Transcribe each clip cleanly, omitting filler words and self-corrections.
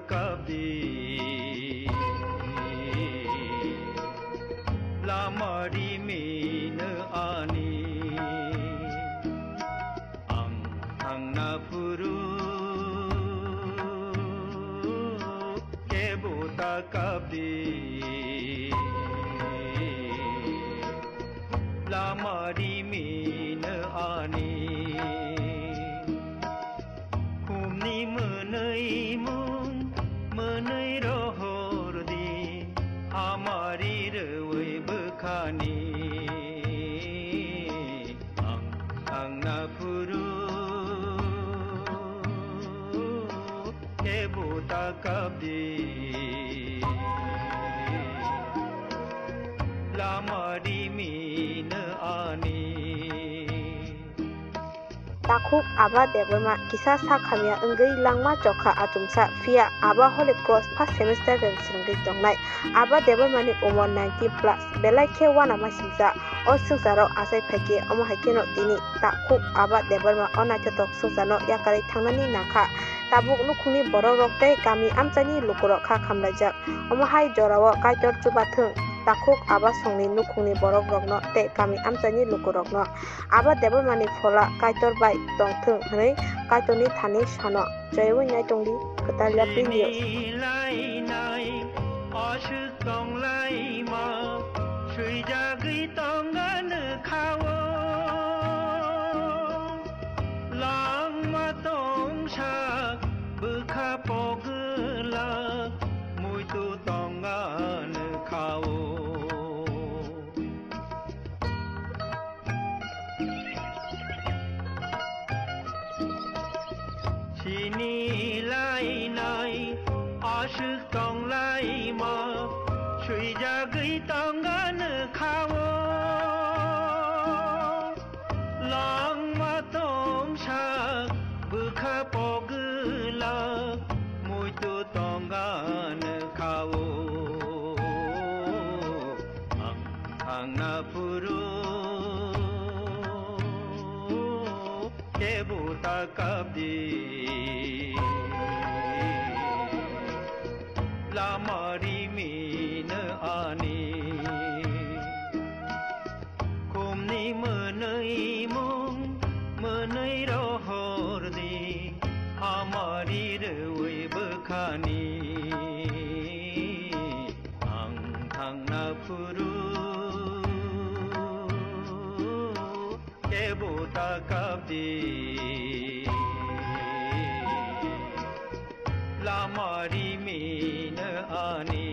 kabdi lamari min ani ang napuru kebota kabdi lamari min ani humni menei mung menei rohor di amari rewai bekani ang napuru kebota kabdi lamari min ani Takuk aba deberma kisah sakhamia enggai langma jokha atumsa via aba Holy Cross first semester dan serenggai dongnai aba debermani umur 19 plus belai ke wana masingsa o sungsaro asai pheke omo hakeno tini takuk aba deberma ona jotok sungsano yakari thangnani nakha tabuk nukhungni borok rok tei kami amchani lukurok kha khamlajak omo hai jorao kaitor chubathung takuk aba songni nukhungni borok rokno tei kami amchani lukurokno aba debermani phola kaitor bai tongthung hnei kaitorni thani sano joyoi nai tongdi katalya video ashuk tong lai ma shui jagui tongan khawo lang ma tong sak bukha pogla mui tu tongan khawo chini lai nai ashuk tong lai ma shui jagui tongan khawo lang ma tong sak bukha pogla mui tu tongan khawo ang napuru kebota kabdi lamari min ani kumni menei mung menei rohor di amari rewai bekhani ang napuru kebota kabdi lamari min ani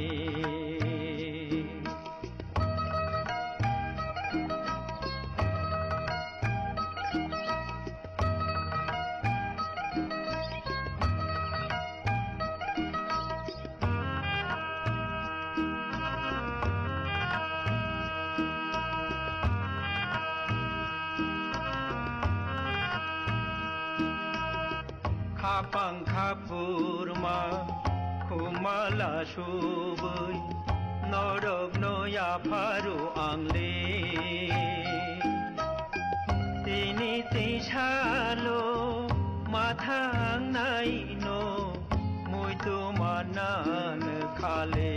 khapang khapurma khumala subui norok noya pharu angle tini tisalo mathang nai no mui tu manan khale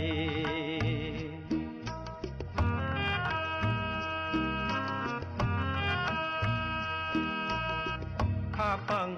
khapang